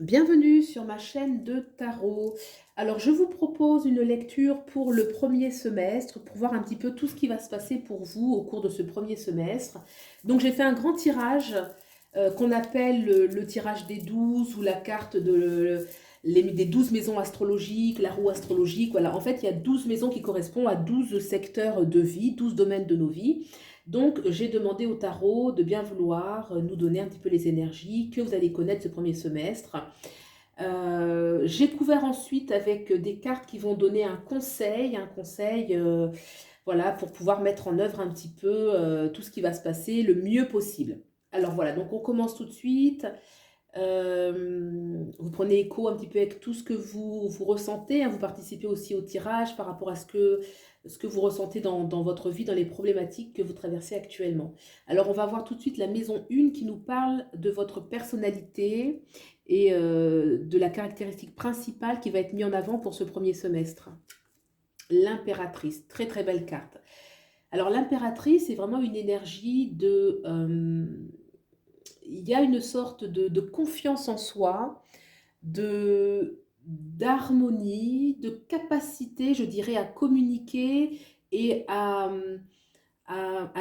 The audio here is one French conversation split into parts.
Bienvenue sur ma chaîne de tarot. Alors, je vous propose une lecture pour le premier semestre, pour voir un petit peu tout ce qui va se passer pour vous au cours de ce premier semestre. Donc, j'ai fait un grand tirage qu'on appelle le tirage des 12 ou la carte des 12 maisons astrologiques, la roue astrologique. Voilà, en fait, il y a 12 maisons qui correspondent à 12 secteurs de vie, 12 domaines de nos vies. Donc, j'ai demandé au tarot de bien vouloir nous donner un petit peu les énergies que vous allez connaître ce premier semestre. J'ai couvert ensuite avec des cartes qui vont donner un conseil voilà, pour pouvoir mettre en œuvre un petit peu tout ce qui va se passer le mieux possible. Alors voilà, donc on commence tout de suite. Vous prenez écho un petit peu avec tout ce que vous ressentez, hein. Vous participez aussi au tirage par rapport à ce que vous ressentez dans votre vie, dans les problématiques que vous traversez actuellement. Alors, on va voir tout de suite la maison 1 qui nous parle de votre personnalité et de la caractéristique principale qui va être mise en avant pour ce premier semestre. L'impératrice, très très belle carte. Alors, l'impératrice est vraiment une énergie de... il y a une sorte de confiance en soi, d'harmonie, de capacité, je dirais, à communiquer et à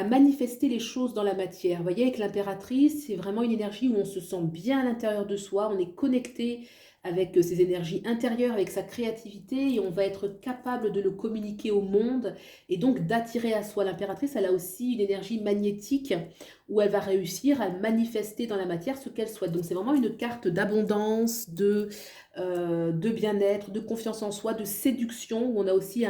manifester les choses dans la matière. Vous voyez, avec l'impératrice, c'est vraiment une énergie où on se sent bien à l'intérieur de soi, on est connecté avec ses énergies intérieures, avec sa créativité, et on va être capable de le communiquer au monde, et donc d'attirer à soi. L'impératrice, elle a aussi une énergie magnétique, où elle va réussir à manifester dans la matière ce qu'elle souhaite. Donc c'est vraiment une carte d'abondance, de bien-être, de confiance en soi, de séduction, où on a aussi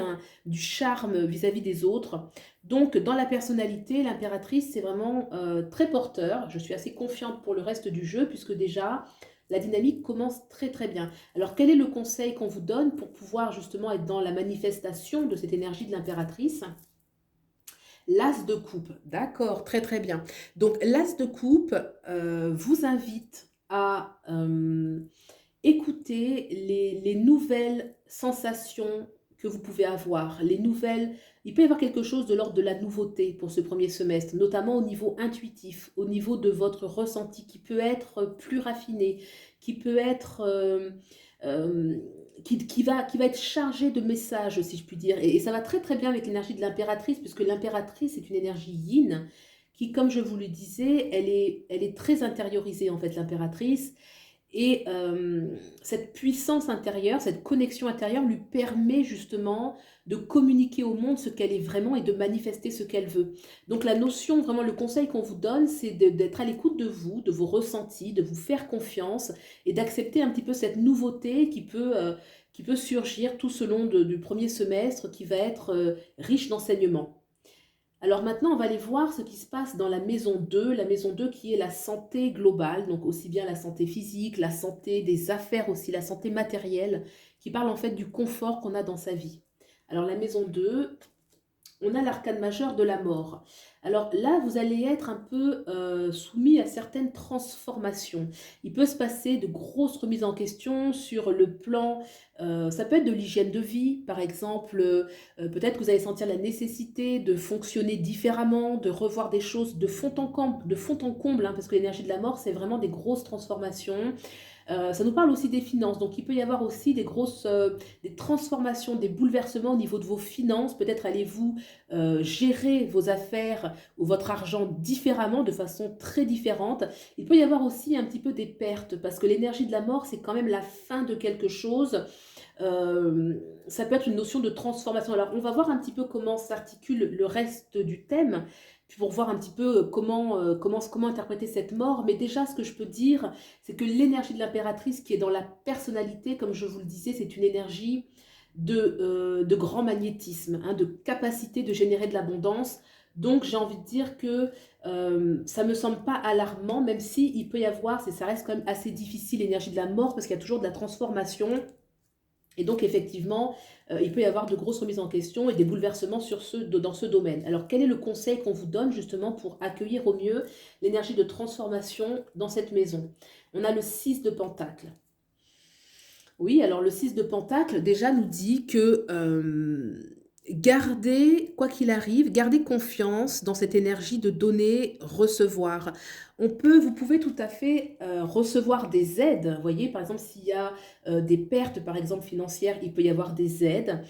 du charme vis-à-vis des autres. Donc, dans la personnalité, l'impératrice, c'est vraiment très porteur. Je suis assez confiante pour le reste du jeu, puisque déjà, la dynamique commence très très bien. Alors, quel est le conseil qu'on vous donne pour pouvoir justement être dans la manifestation de cette énergie de l'impératrice? L'as de coupe, d'accord, très très bien. Donc, l'as de coupe vous invite à écoutez les nouvelles sensations que vous pouvez avoir, les nouvelles... Il peut y avoir quelque chose de l'ordre de la nouveauté pour ce premier semestre, notamment au niveau intuitif, au niveau de votre ressenti, qui peut être plus raffiné, qui peut être... euh, qui va être chargé de messages, si je puis dire. Et ça va très très bien avec l'énergie de l'impératrice, puisque l'impératrice est une énergie yin, qui, comme je vous le disais, elle est très intériorisée, en fait, l'impératrice. Et cette puissance intérieure, cette connexion intérieure lui permet justement de communiquer au monde ce qu'elle est vraiment et de manifester ce qu'elle veut. Donc la notion, vraiment le conseil qu'on vous donne, c'est d'être à l'écoute de vous, de vos ressentis, de vous faire confiance et d'accepter un petit peu cette nouveauté qui peut surgir tout au long du premier semestre qui va être riche d'enseignements. Alors maintenant, on va aller voir ce qui se passe dans la maison 2 qui est la santé globale, donc aussi bien la santé physique, la santé des affaires aussi, la santé matérielle, qui parle en fait du confort qu'on a dans sa vie. Alors la maison 2, on a l'arcane majeur de la mort. Alors là, vous allez être un peu soumis à certaines transformations. Il peut se passer de grosses remises en question sur le plan, ça peut être de l'hygiène de vie, par exemple, peut-être que vous allez sentir la nécessité de fonctionner différemment, de revoir des choses de fond en comble, hein, parce que l'énergie de la mort, c'est vraiment des grosses transformations. Ça nous parle aussi des finances, donc il peut y avoir aussi des transformations, des bouleversements au niveau de vos finances. Peut-être allez-vous gérer vos affaires ou votre argent différemment, de façon très différente. Il peut y avoir aussi un petit peu des pertes, parce que l'énergie de la mort, c'est quand même la fin de quelque chose. Ça peut être une notion de transformation. Alors, on va voir un petit peu comment s'articule le reste du thème, pour voir un petit peu comment interpréter cette mort. Mais déjà, ce que je peux dire, c'est que l'énergie de l'impératrice qui est dans la personnalité, comme je vous le disais, c'est une énergie de grand magnétisme, hein, de capacité de générer de l'abondance. Donc, j'ai envie de dire que ça ne me semble pas alarmant, même si il peut y avoir, ça reste quand même assez difficile, l'énergie de la mort, parce qu'il y a toujours de la transformation. Et donc, effectivement, il peut y avoir de grosses remises en question et des bouleversements dans ce domaine. Alors, quel est le conseil qu'on vous donne justement pour accueillir au mieux l'énergie de transformation dans cette maison? On a le 6 de Pentacle. Oui, alors le 6 de Pentacle déjà nous dit que gardez, quoi qu'il arrive, gardez confiance dans cette énergie de donner, recevoir. Vous pouvez tout à fait recevoir des aides. Vous voyez, par exemple, s'il y a des pertes, par exemple, financières, il peut y avoir des aides.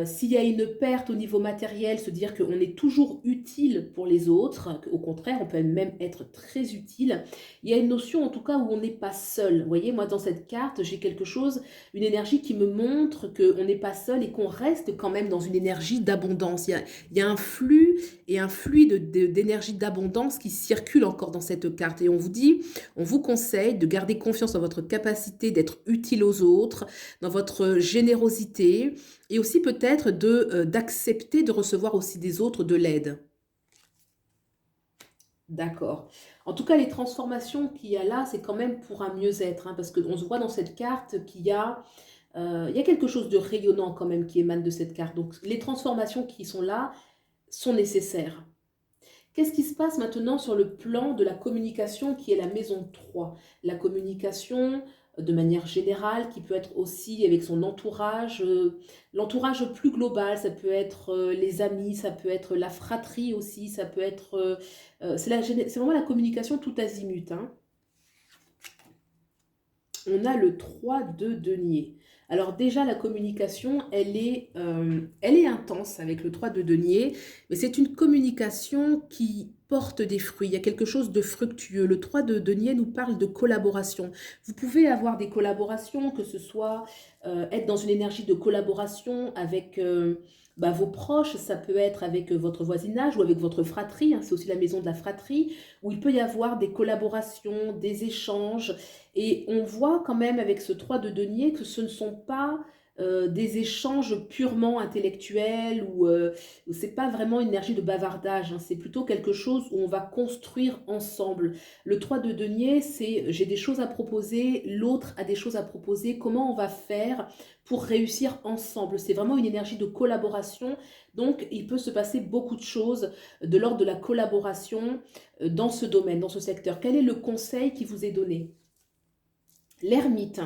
S'il y a une perte au niveau matériel, se dire qu'on est toujours utile pour les autres, qu'au contraire, on peut même être très utile. Il y a une notion, en tout cas, où on n'est pas seul. Vous voyez, moi, dans cette carte, j'ai quelque chose, une énergie qui me montre qu'on n'est pas seul et qu'on reste quand même dans une énergie d'abondance. Il y a un flux et un fluide d'énergie d'abondance qui circule encore dans cette carte. Et on vous dit, on vous conseille de garder confiance en votre capacité d'être utile aux autres, dans votre générosité, et aussi peut-être d'accepter de recevoir aussi des autres de l'aide. D'accord. En tout cas, les transformations qu'il y a là, c'est quand même pour un mieux-être, hein, parce qu'on se voit dans cette carte il y a quelque chose de rayonnant quand même qui émane de cette carte. Donc, les transformations qui sont là sont nécessaires. Qu'est-ce qui se passe maintenant sur le plan de la communication qui est la maison 3? La communication de manière générale qui peut être aussi avec son entourage, l'entourage plus global, ça peut être les amis, ça peut être la fratrie aussi, ça peut être... c'est vraiment la communication tout azimut, hein. On a le 3 de denier. Alors déjà, la communication, elle est intense avec le 3 de denier, mais c'est une communication qui porte des fruits. Il y a quelque chose de fructueux. Le 3 de denier nous parle de collaboration. Vous pouvez avoir des collaborations, que ce soit être dans une énergie de collaboration avec vos proches, ça peut être avec votre voisinage ou avec votre fratrie, hein, c'est aussi la maison de la fratrie, où il peut y avoir des collaborations, des échanges. Et on voit quand même avec ce 3 de denier que ce ne sont pas des échanges purement intellectuels ou c'est pas vraiment une énergie de bavardage, hein, c'est plutôt quelque chose où on va construire ensemble. Le 3 de denier, c'est j'ai des choses à proposer, l'autre a des choses à proposer, comment on va faire pour réussir ensemble. C'est vraiment une énergie de collaboration, donc il peut se passer beaucoup de choses de l'ordre de la collaboration dans ce domaine, dans ce secteur. Quel est le conseil qui vous est donné? L'ermite.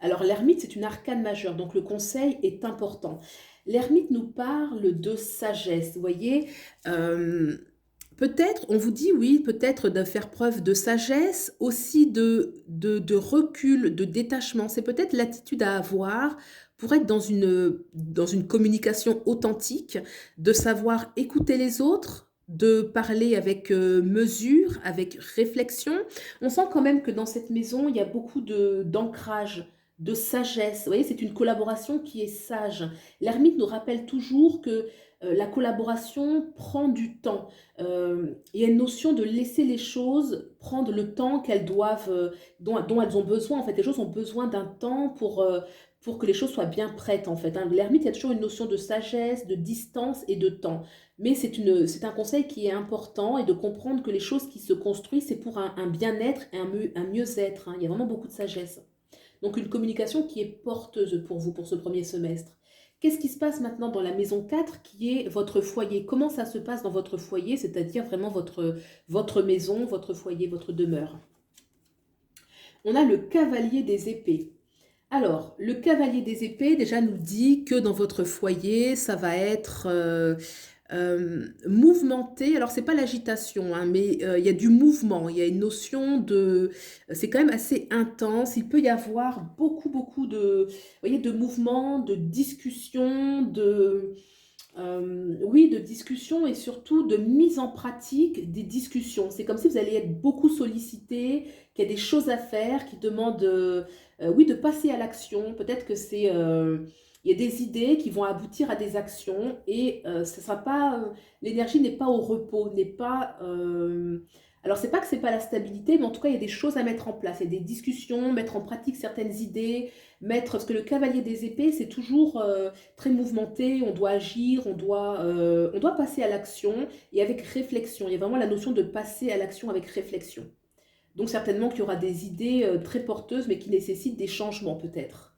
Alors l'ermite, c'est une arcane majeure, donc le conseil est important. L'ermite nous parle de sagesse, vous voyez. Peut-être, on vous dit oui, peut-être de faire preuve de sagesse, aussi de recul, de détachement. C'est peut-être l'attitude à avoir pour être dans une communication authentique, de savoir écouter les autres, de parler avec mesure, avec réflexion. On sent quand même que dans cette maison, il y a beaucoup d'ancrage, de sagesse. Vous voyez, c'est une collaboration qui est sage. L'ermite nous rappelle toujours que la collaboration prend du temps. Il y a une notion de laisser les choses prendre le temps dont elles ont besoin. En fait, les choses ont besoin d'un temps pour que les choses soient bien prêtes, en fait, hein. L'ermite, il y a toujours une notion de sagesse, de distance et de temps. Mais c'est un conseil qui est important et de comprendre que les choses qui se construisent, c'est pour un bien-être et un mieux-être, hein. Il y a vraiment beaucoup de sagesse. Donc une communication qui est porteuse pour vous pour ce premier semestre. Qu'est-ce qui se passe maintenant dans la maison 4 qui est votre foyer? Comment ça se passe dans votre foyer, c'est-à-dire vraiment votre maison, votre foyer, votre demeure? On a le cavalier des épées. Alors, le cavalier des épées déjà nous dit que dans votre foyer, ça va être mouvementé. Alors, c'est pas l'agitation, hein, mais il y a du mouvement, il y a une notion de... C'est quand même assez intense. Il peut y avoir beaucoup vous voyez, de mouvements, de discussions, oui, de discussions et surtout de mise en pratique des discussions. C'est comme si vous allez être beaucoup sollicité, qu'il y a des choses à faire qui demandent, oui, de passer à l'action. Peut-être que il y a des idées qui vont aboutir à des actions et ce sera pas, l'énergie n'est pas au repos, n'est pas... alors, c'est pas que c'est pas la stabilité, mais en tout cas, il y a des choses à mettre en place. Il y a des discussions, mettre en pratique certaines idées, parce que le cavalier des épées, c'est toujours très mouvementé, on doit agir, on doit passer à l'action et avec réflexion. Il y a vraiment la notion de passer à l'action avec réflexion. Donc certainement qu'il y aura des idées très porteuses, mais qui nécessitent des changements peut-être.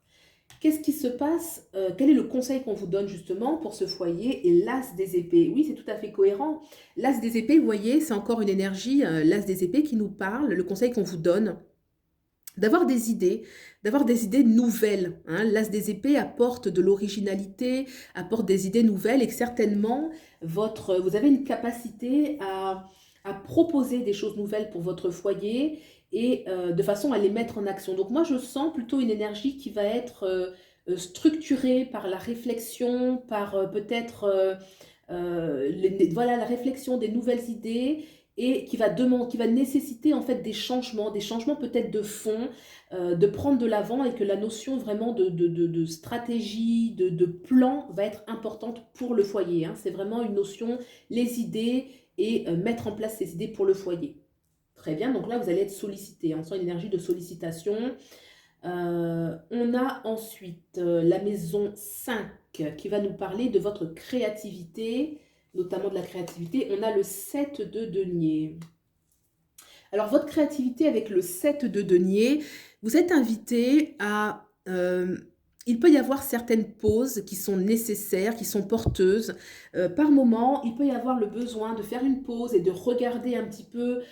Qu'est-ce qui se passe? Quel est le conseil qu'on vous donne justement pour ce foyer? Et l'as des épées, oui, c'est tout à fait cohérent. L'as des épées, vous voyez, c'est encore une énergie, l'as des épées qui nous parle, le conseil qu'on vous donne d'avoir des idées nouvelles, hein. L'as des épées apporte de l'originalité, apporte des idées nouvelles et que certainement, vous avez une capacité à proposer des choses nouvelles pour votre foyer et de façon à les mettre en action. Donc moi, je sens plutôt une énergie qui va être structurée par la réflexion, par peut-être voilà, la réflexion des nouvelles idées et qui va nécessiter en fait des changements peut-être de fond, de prendre de l'avant et que la notion vraiment de stratégie, de plan va être importante pour le foyer. Hein. C'est vraiment une notion, les idées et mettre en place ces idées pour le foyer. Très bien, donc là vous allez être sollicité, on sent une énergie de sollicitation. On a ensuite la maison 5 qui va nous parler de votre créativité, notamment de la créativité. On a le 7 de denier. Alors, votre créativité avec le 7 de denier, vous êtes invité à... il peut y avoir certaines pauses qui sont nécessaires, qui sont porteuses. Par moment, il peut y avoir le besoin de faire une pause et de regarder un petit peu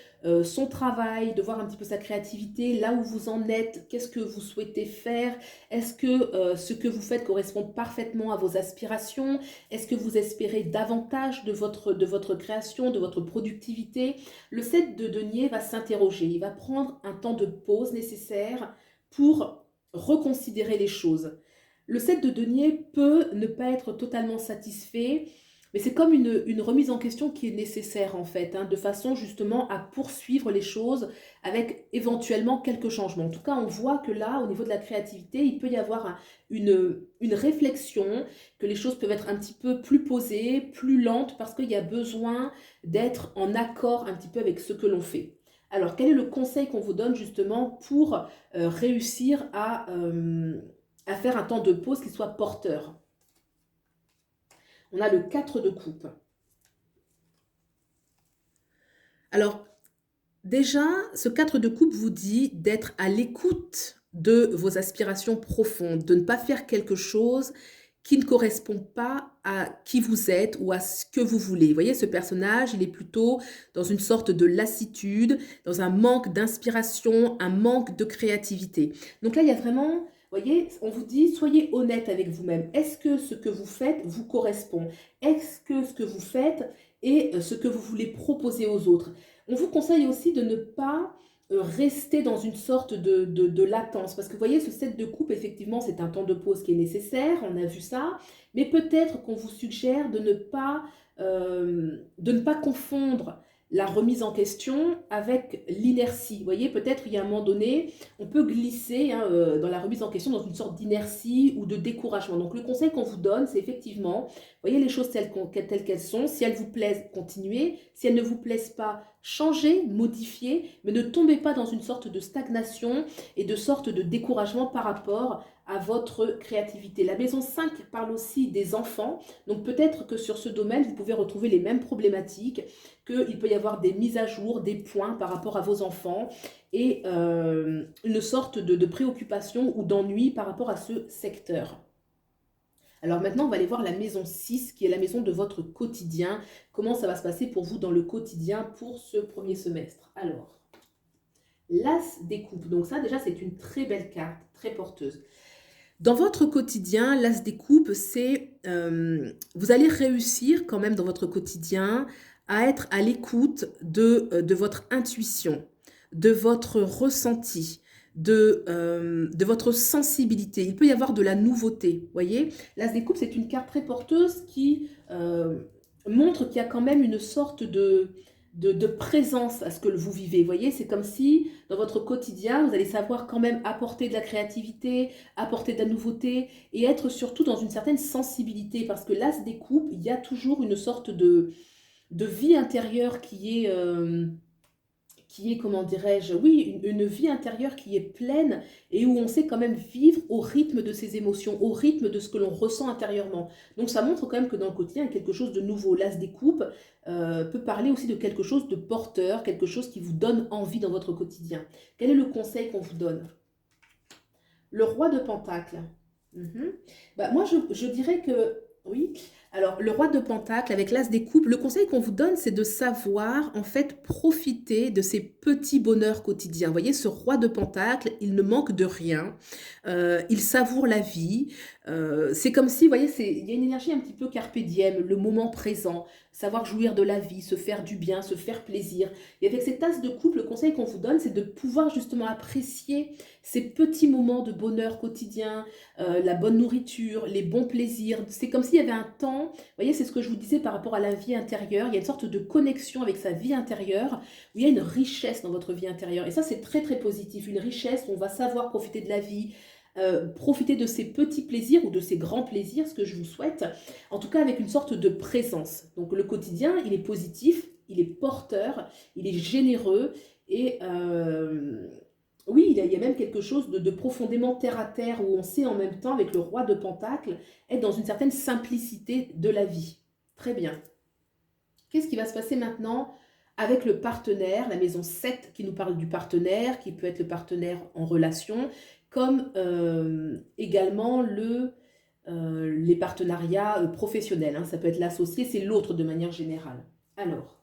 son travail, de voir un petit peu sa créativité, là où vous en êtes, qu'est-ce que vous souhaitez faire, est-ce que ce que vous faites correspond parfaitement à vos aspirations, est-ce que vous espérez davantage de votre création, de votre productivité. Le 7 de denier va s'interroger, il va prendre un temps de pause nécessaire pour reconsidérer les choses. Le 7 de denier peut ne pas être totalement satisfait, mais c'est comme une remise en question qui est nécessaire en fait, hein, de façon justement à poursuivre les choses avec éventuellement quelques changements. En tout cas, on voit que là, au niveau de la créativité, il peut y avoir une réflexion, que les choses peuvent être un petit peu plus posées, plus lentes, parce qu'il y a besoin d'être en accord un petit peu avec ce que l'on fait. Alors, quel est le conseil qu'on vous donne justement pour réussir à faire un temps de pause qui soit porteur? On a le 4 de coupe. Alors, déjà, ce 4 de coupe vous dit d'être à l'écoute de vos aspirations profondes, de ne pas faire quelque chose qui ne correspond pas à qui vous êtes ou à ce que vous voulez. Vous voyez, ce personnage, il est plutôt dans une sorte de lassitude, dans un manque d'inspiration, un manque de créativité. Donc là, il y a vraiment, vous voyez, on vous dit, soyez honnête avec vous-même. Est-ce que ce que vous faites vous correspond? Est-ce que ce que vous faites est ce que vous voulez proposer aux autres? On vous conseille aussi de ne pas rester dans une sorte de latence. Parce que vous voyez, ce set de coupe, effectivement, c'est un temps de pause qui est nécessaire, on a vu ça. Mais peut-être qu'on vous suggère de ne pas confondre la remise en question avec l'inertie. Vous voyez, peut-être il y a un moment donné, on peut glisser hein, dans la remise en question dans une sorte d'inertie ou de découragement. Donc le conseil qu'on vous donne, c'est effectivement, voyez les choses telles qu'elles sont. Si elles vous plaisent, continuez. Si elles ne vous plaisent pas, changez, modifiez, mais ne tombez pas dans une sorte de stagnation et de sorte de découragement par rapport à votre créativité. La maison 5 parle aussi des enfants, donc peut-être que sur ce domaine, vous pouvez retrouver les mêmes problématiques, qu'il peut y avoir des mises à jour, des points par rapport à vos enfants et une sorte de préoccupation ou d'ennui par rapport à ce secteur. Alors maintenant, on va aller voir la maison 6, qui est la maison de votre quotidien. Comment ça va se passer pour vous dans le quotidien pour ce premier semestre? Alors, l'As des coupes. Donc ça, déjà, c'est une très belle carte, très porteuse. Dans votre quotidien, l'As des coupes, c'est... vous allez réussir quand même dans votre quotidien à être à l'écoute de votre intuition, de votre ressenti, de votre sensibilité. Il peut y avoir de la nouveauté, vous voyez. L'As des coupes, c'est une carte très porteuse qui montre qu'il y a quand même une sorte de présence à ce que vous vivez. Vous voyez, c'est comme si dans votre quotidien, vous allez savoir quand même apporter de la créativité, apporter de la nouveauté et être surtout dans une certaine sensibilité. Parce que l'As des coupes, il y a toujours une sorte de vie intérieure qui est, comment dirais-je, oui, une vie intérieure qui est pleine et où on sait quand même vivre au rythme de ses émotions, au rythme de ce que l'on ressent intérieurement. Donc ça montre quand même que dans le quotidien, il y a quelque chose de nouveau. L'As des coupes peut parler aussi de quelque chose de porteur, quelque chose qui vous donne envie dans votre quotidien. Quel est le conseil qu'on vous donne? Le roi de Pentacle. Bah, moi, je dirais que, oui, alors le roi de Pentacle avec l'As des coupes, le conseil qu'on vous donne, c'est de savoir en fait profiter de ces petits bonheurs quotidiens. Vous voyez, ce roi de Pentacle, il ne manque de rien, il savoure la vie. C'est comme si, vous voyez, il y a une énergie un petit peu carpe diem, le moment présent, savoir jouir de la vie, se faire du bien, se faire plaisir. Et avec cette tasse de coupe, le conseil qu'on vous donne, c'est de pouvoir justement apprécier ces petits moments de bonheur quotidien, la bonne nourriture, les bons plaisirs. C'est comme s'il y avait un temps, vous voyez, c'est ce que je vous disais par rapport à la vie intérieure, il y a une sorte de connexion avec sa vie intérieure, où il y a une richesse dans votre vie intérieure. Et ça, c'est très très positif, une richesse où on va savoir profiter de la vie, profiter de ces petits plaisirs ou de ces grands plaisirs, ce que je vous souhaite, en tout cas avec une sorte de présence. Donc le quotidien, il est positif, il est porteur, il est généreux et oui, il y a même quelque chose de profondément terre à terre où on sait en même temps, avec le roi de Pentacle, être dans une certaine simplicité de la vie. Très bien. Qu'est-ce qui va se passer maintenant avec le partenaire, la maison 7 qui nous parle du partenaire, qui peut être le partenaire en relation, comme également les partenariats professionnels, hein. Ça peut être l'associé, c'est l'autre de manière générale. Alors,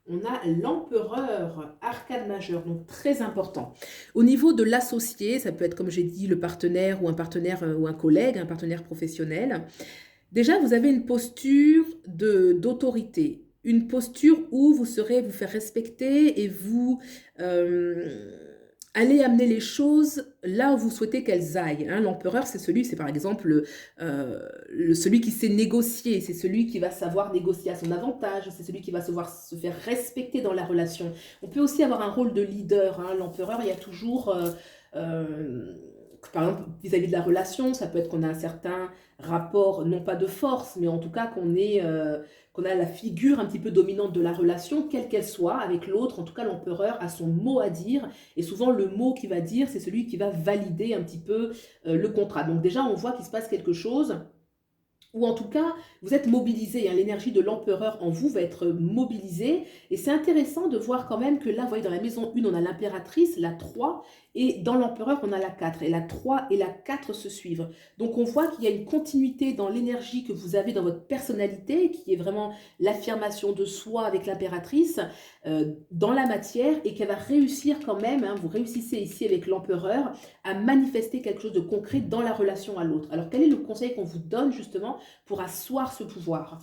on a l'empereur, arcane majeur, donc très important. Au niveau de l'associé, ça peut être, comme j'ai dit, le partenaire ou un collègue, un partenaire professionnel. Déjà, vous avez une posture d'autorité, une posture où vous saurez vous faire respecter et vous allez amener les choses là où vous souhaitez qu'elles aillent, hein. L'empereur, c'est par exemple celui qui sait négocier, c'est celui qui va savoir négocier à son avantage, c'est celui qui va savoir se faire respecter dans la relation. On peut aussi avoir un rôle de leader, hein. L'empereur, il y a toujours... par exemple, vis-à-vis de la relation, ça peut être qu'on a un certain rapport, non pas de force, mais en tout cas qu'on a la figure un petit peu dominante de la relation, quelle qu'elle soit, avec l'autre. En tout cas, l'empereur a son mot à dire, et souvent le mot qu'il va dire, c'est celui qui va valider un petit peu le contrat. Donc déjà, on voit qu'il se passe quelque chose, ou en tout cas, vous êtes mobilisé, hein, l'énergie de l'empereur en vous va être mobilisée, et c'est intéressant de voir quand même que là, vous voyez, dans la maison 1, on a l'impératrice, la 3, et dans l'empereur, on a la 4, et la 3 et la 4 se suivent. Donc on voit qu'il y a une continuité dans l'énergie que vous avez dans votre personnalité, qui est vraiment l'affirmation de soi avec l'impératrice, dans la matière, et qu'elle va réussir quand même, hein, vous réussissez ici avec l'empereur, à manifester quelque chose de concret dans la relation à l'autre. Alors quel est le conseil qu'on vous donne justement pour asseoir ce pouvoir?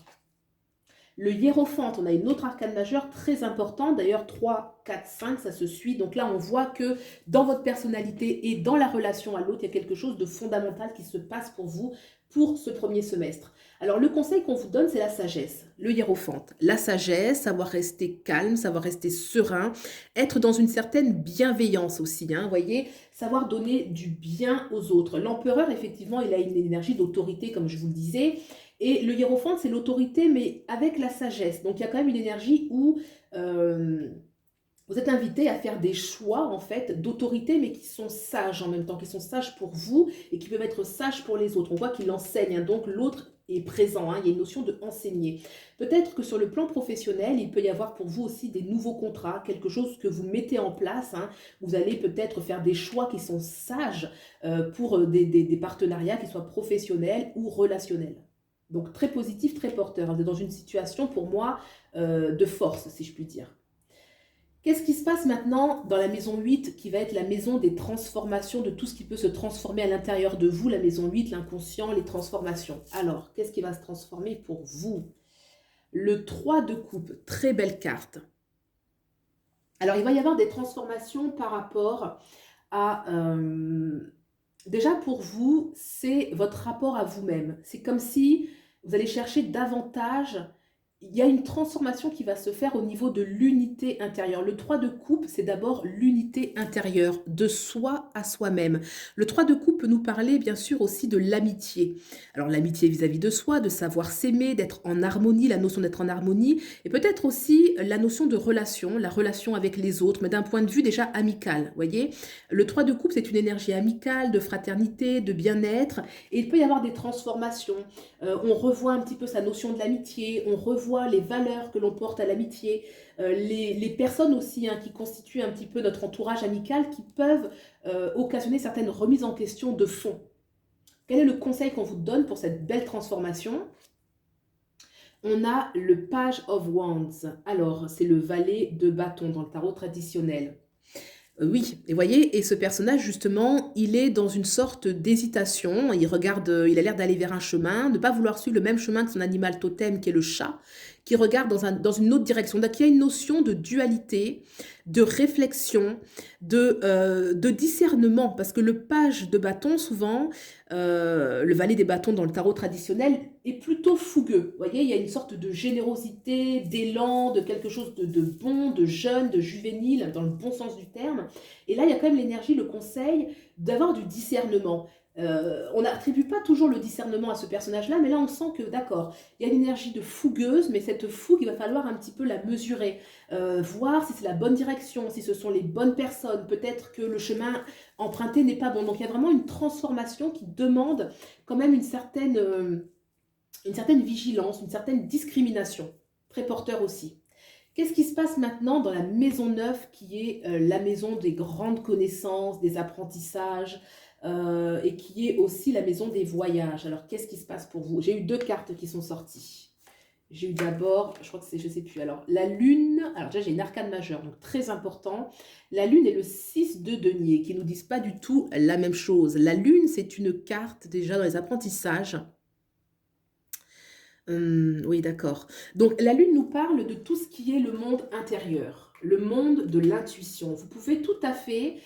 Le hiérophante, on a une autre arcane majeure très importante, d'ailleurs 3, 4, 5, ça se suit. Donc là, on voit que dans votre personnalité et dans la relation à l'autre, il y a quelque chose de fondamental qui se passe pour vous pour ce premier semestre. Alors le conseil qu'on vous donne, c'est la sagesse, le hiérophante. La sagesse, savoir rester calme, savoir rester serein, être dans une certaine bienveillance aussi, hein, vous voyez, savoir donner du bien aux autres. L'empereur, effectivement, il a une énergie d'autorité, comme je vous le disais, et le hiérophante, c'est l'autorité, mais avec la sagesse. Donc, il y a quand même une énergie où vous êtes invité à faire des choix, en fait, d'autorité, mais qui sont sages en même temps, qui sont sages pour vous et qui peuvent être sages pour les autres. On voit qu'il enseigne, hein, donc l'autre est présent, hein, il y a une notion de enseigner. Peut-être que sur le plan professionnel, il peut y avoir pour vous aussi des nouveaux contrats, quelque chose que vous mettez en place, hein. Vous allez peut-être faire des choix qui sont sages pour des partenariats qui soient professionnels ou relationnels. Donc très positif, très porteur. Vous êtes dans une situation pour moi de force, si je puis dire. Qu'est-ce qui se passe maintenant dans la maison 8 qui va être la maison des transformations, de tout ce qui peut se transformer à l'intérieur de vous, la maison 8, l'inconscient, les transformations. Alors, qu'est-ce qui va se transformer pour vous? Le 3 de coupe, très belle carte. Alors, il va y avoir des transformations par rapport à... déjà pour vous, c'est votre rapport à vous-même. C'est comme si vous allez chercher davantage... Il y a une transformation qui va se faire au niveau de l'unité intérieure. Le 3 de coupe, c'est d'abord l'unité intérieure, de soi à soi-même. Le 3 de coupe peut nous parler bien sûr aussi de l'amitié. Alors l'amitié vis-à-vis de soi, de savoir s'aimer, d'être en harmonie, la notion d'être en harmonie, et peut-être aussi la notion de relation, la relation avec les autres, mais d'un point de vue déjà amical. Voyez, le 3 de coupe, c'est une énergie amicale, de fraternité, de bien-être, et il peut y avoir des transformations. On revoit un petit peu sa notion de l'amitié, on revoit les valeurs que l'on porte à l'amitié, les personnes aussi, hein, qui constituent un petit peu notre entourage amical, qui peuvent occasionner certaines remises en question de fond. Quel est le conseil qu'on vous donne pour cette belle transformation? On a le Page of Wands. Alors, c'est le valet de bâton dans le tarot traditionnel. Oui, et voyez, et ce personnage justement, il est dans une sorte d'hésitation, il regarde, il a l'air d'aller vers un chemin, ne pas vouloir suivre le même chemin que son animal totem qui est le chat, qui regarde dans une autre direction. Donc il y a une notion de dualité, de réflexion, de discernement, parce que le page de bâton, souvent, le valet des bâtons dans le tarot traditionnel, est plutôt fougueux. Vous voyez, il y a une sorte de générosité, d'élan, de quelque chose de bon, de jeune, de juvénile, dans le bon sens du terme. Et là, il y a quand même l'énergie, le conseil d'avoir du discernement. On n'attribue pas toujours le discernement à ce personnage-là, mais là, on sent que, d'accord, il y a une énergie de fougueuse, mais cette fougue, il va falloir un petit peu la mesurer, voir si c'est la bonne direction, si ce sont les bonnes personnes, peut-être que le chemin emprunté n'est pas bon. Donc, il y a vraiment une transformation qui demande quand même une certaine vigilance, une certaine discrimination. Très porteur aussi. Qu'est-ce qui se passe maintenant dans la maison 9 qui est la maison des grandes connaissances, des apprentissages et qui est aussi la maison des voyages? Alors, qu'est-ce qui se passe pour vous? J'ai eu deux cartes qui sont sorties. J'ai eu d'abord, je crois que c'est, je ne sais plus, alors la lune, alors déjà j'ai une arcane majeure, donc très important. La lune et le 6 de denier qui ne nous disent pas du tout la même chose. La lune, c'est une carte déjà dans les apprentissages. Oui, d'accord. Donc la lune nous parle de tout ce qui est le monde intérieur, le monde de l'intuition. Vous pouvez tout à fait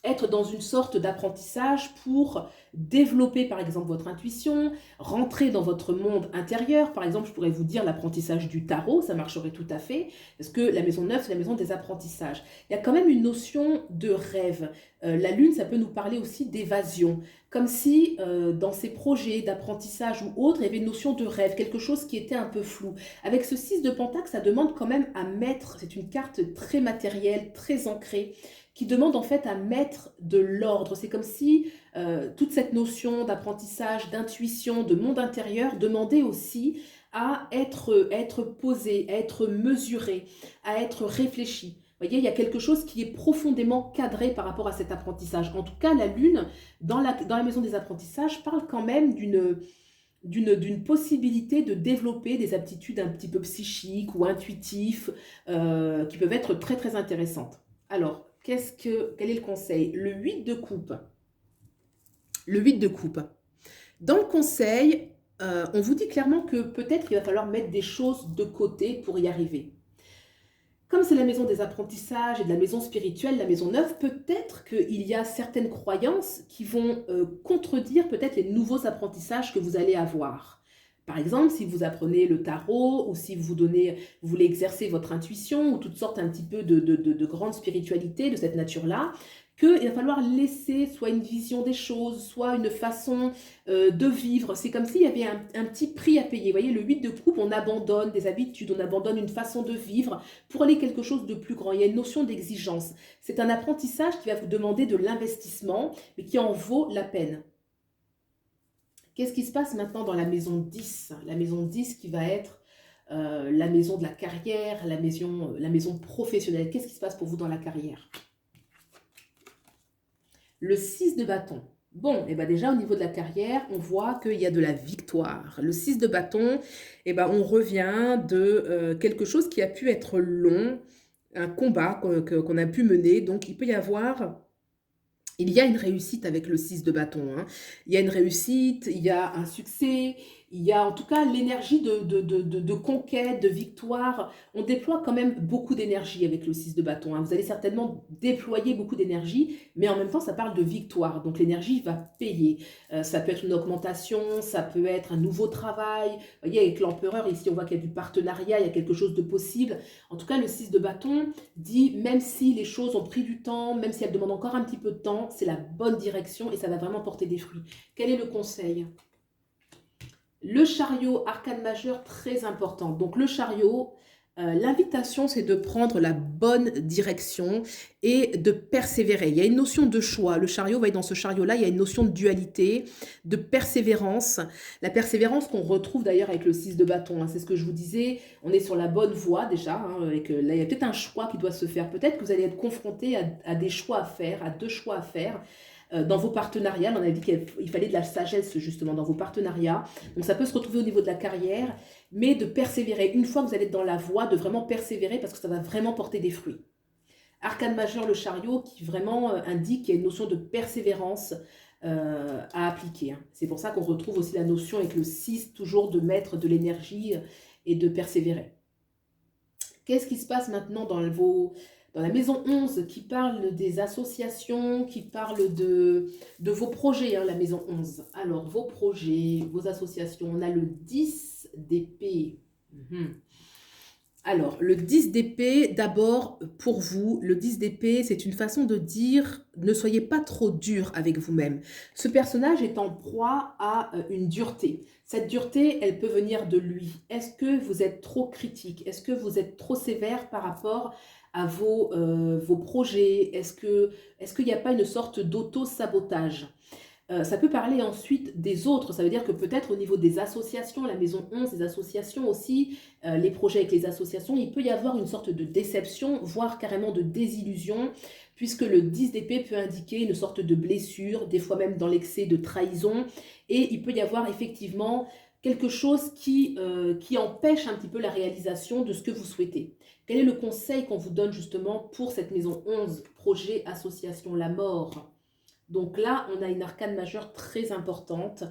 être dans une sorte d'apprentissage pour développer par exemple votre intuition, rentrer dans votre monde intérieur. Par exemple, je pourrais vous dire l'apprentissage du tarot, ça marcherait tout à fait, parce que la maison 9, c'est la maison des apprentissages. Il y a quand même une notion de rêve. La lune, ça peut nous parler aussi d'évasion. Comme si dans ces projets d'apprentissage ou autres, il y avait une notion de rêve, quelque chose qui était un peu flou. Avec ce 6 de Pentacle, ça demande quand même à mettre, c'est une carte très matérielle, très ancrée, qui demande en fait à mettre de l'ordre. C'est comme si toute cette notion d'apprentissage, d'intuition, de monde intérieur demandait aussi à être posé, à être mesuré, à être réfléchi. Vous voyez, il y a quelque chose qui est profondément cadré par rapport à cet apprentissage. En tout cas, la Lune, dans la maison des apprentissages, parle quand même d'une possibilité de développer des aptitudes un petit peu psychiques ou intuitives qui peuvent être très très intéressantes. Alors, quel est le conseil? Le 8 de coupe. Le 8 de coupe. Dans le conseil, on vous dit clairement que peut-être qu'il va falloir mettre des choses de côté pour y arriver. Comme c'est la maison des apprentissages et de la maison spirituelle, la maison 9, peut-être qu'il y a certaines croyances qui vont contredire peut-être les nouveaux apprentissages que vous allez avoir. Par exemple, si vous apprenez le tarot ou si vous voulez exercer votre intuition ou toutes sortes un petit peu de grande spiritualité de cette nature-là, qu'il va falloir laisser soit une vision des choses, soit une façon de vivre. C'est comme s'il y avait un petit prix à payer. Vous voyez, le 8 de coupe, on abandonne des habitudes, on abandonne une façon de vivre pour aller quelque chose de plus grand. Il y a une notion d'exigence. C'est un apprentissage qui va vous demander de l'investissement, mais qui en vaut la peine. Qu'est-ce qui se passe maintenant dans la maison 10? La maison 10 qui va être la maison de la carrière, la maison professionnelle. Qu'est-ce qui se passe pour vous dans la carrière? Le 6 de bâton. Bon, et ben déjà au niveau de la carrière, on voit qu'il y a de la victoire. Le 6 de bâton, et ben on revient de quelque chose qui a pu être long, un combat qu'on a pu mener. Donc il peut y avoir... Il y a une réussite avec le 6 de bâton. Hein. Il y a une réussite, il y a un succès, il y a en tout cas l'énergie de conquête, de victoire. On déploie quand même beaucoup d'énergie avec le 6 de bâton. Hein. Vous allez certainement déployer beaucoup d'énergie, mais en même temps, ça parle de victoire. Donc l'énergie va payer. Ça peut être une augmentation, ça peut être un nouveau travail. Vous voyez, avec l'empereur, ici, on voit qu'il y a du partenariat, il y a quelque chose de possible. En tout cas, le 6 de bâton dit, même si les choses ont pris du temps, même si elles demandent encore un petit peu de temps, c'est la bonne direction et ça va vraiment porter des fruits. Quel est le conseil? Le chariot, arcane majeur, très important. Donc le chariot, l'invitation, c'est de prendre la bonne direction et de persévérer. Il y a une notion de choix. Le chariot, vous voyez, dans ce chariot-là, il y a une notion de dualité, de persévérance. La persévérance qu'on retrouve d'ailleurs avec le 6 de bâton. Hein. C'est ce que je vous disais. On est sur la bonne voie déjà. Hein, et que là, il y a peut-être un choix qui doit se faire. Peut-être que vous allez être confronté à des choix à faire, à deux choix à faire. Dans vos partenariats, on a dit qu'il fallait de la sagesse justement dans vos partenariats. Donc ça peut se retrouver au niveau de la carrière, mais de persévérer. Une fois que vous allez être dans la voie, de vraiment persévérer parce que ça va vraiment porter des fruits. Arcane majeur, le chariot, qui vraiment indique qu'il y a une notion de persévérance à appliquer. C'est pour ça qu'on retrouve aussi la notion avec le 6, toujours de mettre de l'énergie et de persévérer. Qu'est-ce qui se passe maintenant dans la maison 11 qui parle des associations, qui parle de vos projets, hein, la maison 11. Alors, vos projets, vos associations, on a le 10 d'épée. Alors, le 10 d'épée, d'abord, pour vous, le 10 d'épée, c'est une façon de dire ne soyez pas trop dur avec vous-même. Ce personnage est en proie à une dureté. Cette dureté, elle peut venir de lui. Est-ce que vous êtes trop critique? Est-ce que vous êtes trop sévère par rapport à vos projets? Est-ce qu'il n'y a pas une sorte d'auto-sabotage? Ça peut parler ensuite des autres, ça veut dire que peut-être au niveau des associations, la maison 11, des associations aussi, les projets avec les associations, il peut y avoir une sorte de déception, voire carrément de désillusion, puisque le 10 d'épée peut indiquer une sorte de blessure, des fois même dans l'excès de trahison, et il peut y avoir effectivement quelque chose qui empêche un petit peu la réalisation de ce que vous souhaitez. Quel est le conseil qu'on vous donne justement pour cette maison 11, projet, association, la mort ? Donc là, on a une arcane majeure très importante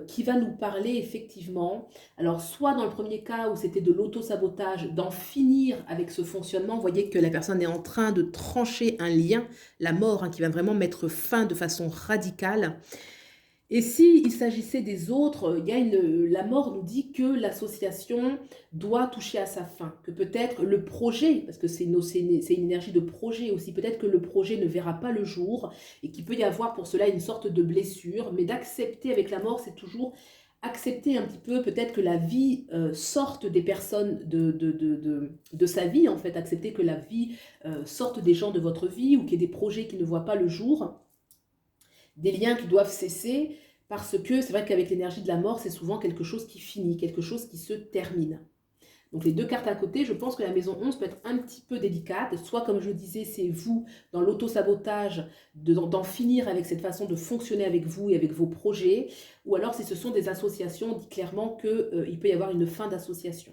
qui va nous parler effectivement, alors soit dans le premier cas où c'était de l'auto-sabotage, d'en finir avec ce fonctionnement, vous voyez que la personne est en train de trancher un lien, la mort, hein, qui va vraiment mettre fin de façon radicale. Et s'il s'agissait des autres, la mort nous dit que l'association doit toucher à sa fin, que peut-être le projet, parce que c'est une énergie de projet aussi, peut-être que le projet ne verra pas le jour et qu'il peut y avoir pour cela une sorte de blessure, mais d'accepter avec la mort, c'est toujours accepter un petit peu peut-être que la vie sorte des personnes de sa vie, en fait, accepter que la vie sorte des gens de votre vie ou qu'il y ait des projets qui ne voient pas le jour, des liens qui doivent cesser, parce que c'est vrai qu'avec l'énergie de la mort, c'est souvent quelque chose qui finit, quelque chose qui se termine. Donc les deux cartes à côté, je pense que la maison 11 peut être un petit peu délicate, soit comme je disais, c'est vous, dans l'auto-sabotage, d'en finir avec cette façon de fonctionner avec vous et avec vos projets, ou alors si ce sont des associations, on dit clairement qu'il peut y avoir une fin d'association.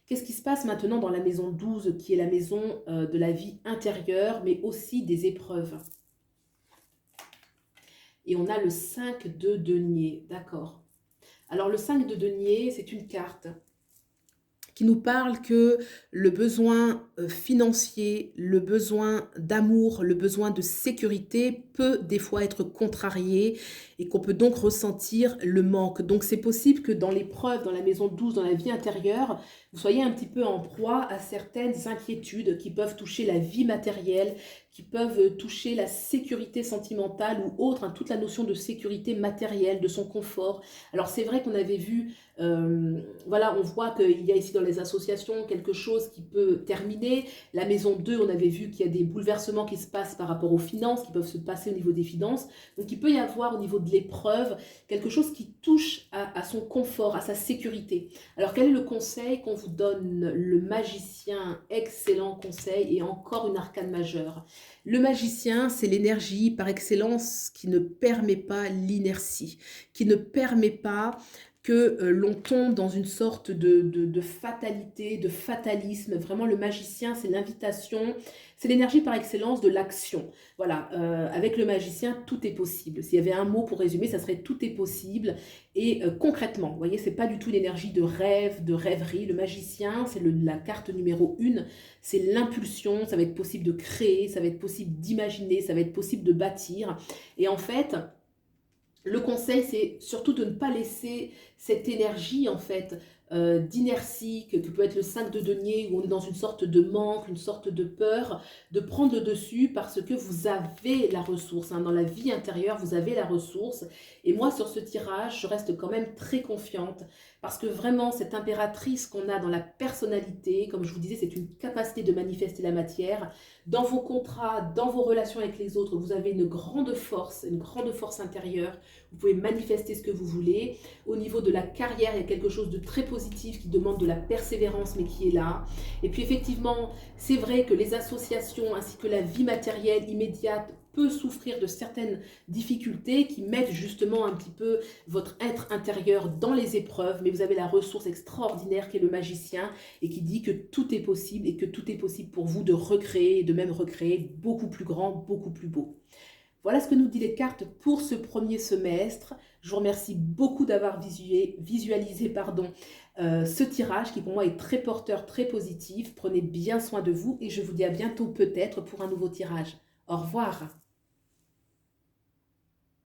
Qu'est-ce qui se passe maintenant dans la maison 12, qui est la maison de la vie intérieure, mais aussi des épreuves ? Et on a le 5 de denier, d'accord. Alors le 5 de denier, c'est une carte qui nous parle que le besoin financier, le besoin d'amour, le besoin de sécurité peut des fois être contrarié et qu'on peut donc ressentir le manque. Donc c'est possible que dans l'épreuve, dans la maison 12, dans la vie intérieure, vous soyez un petit peu en proie à certaines inquiétudes qui peuvent toucher la vie matérielle, qui peuvent toucher la sécurité sentimentale ou autre, hein, toute la notion de sécurité matérielle, de son confort. Alors c'est vrai qu'on avait vu, voilà, on voit qu'il y a ici dans les associations quelque chose qui peut terminer. La maison 2, on avait vu qu'il y a des bouleversements qui se passent par rapport aux finances, qui peuvent se passer au niveau des finances. Donc il peut y avoir au niveau de l'épreuve quelque chose qui touche à son confort, à sa sécurité. Alors quel est le conseil qu'on vous donne? Le magicien, excellent conseil, et encore une arcane majeure. Le magicien, c'est l'énergie par excellence qui ne permet pas l'inertie, qui ne permet pas que l'on tombe dans une sorte de fatalité, de fatalisme. Vraiment, le magicien, c'est l'invitation, c'est l'énergie par excellence de l'action. Voilà, avec le magicien, tout est possible. S'il y avait un mot pour résumer, ça serait tout est possible. Et concrètement, vous voyez, c'est pas du tout l'énergie de rêve, de rêverie. Le magicien, c'est la carte numéro 1, c'est l'impulsion, ça va être possible de créer, ça va être possible d'imaginer, ça va être possible de bâtir. Et en fait, le conseil, c'est surtout de ne pas laisser cette énergie, en fait, d'inertie, que peut être le 5 de denier, où on est dans une sorte de manque, une sorte de peur, de prendre le dessus parce que vous avez la ressource. Hein. Dans la vie intérieure, vous avez la ressource. Et moi, sur ce tirage, je reste quand même très confiante parce que vraiment, cette impératrice qu'on a dans la personnalité, comme je vous disais, c'est une capacité de manifester la matière. Dans vos contrats, dans vos relations avec les autres, vous avez une grande force intérieure. Vous pouvez manifester ce que vous voulez. Au niveau de la carrière, il y a quelque chose de très positif qui demande de la persévérance, mais qui est là. Et puis effectivement, c'est vrai que les associations ainsi que la vie matérielle immédiate peut souffrir de certaines difficultés qui mettent justement un petit peu votre être intérieur dans les épreuves, mais vous avez la ressource extraordinaire qui est le magicien et qui dit que tout est possible et que tout est possible pour vous de recréer et de même recréer beaucoup plus grand, beaucoup plus beau. Voilà ce que nous dit les cartes pour ce premier semestre. Je vous remercie beaucoup d'avoir visualisé ce tirage qui pour moi est très porteur, très positif. Prenez bien soin de vous et je vous dis à bientôt peut-être pour un nouveau tirage. Au revoir.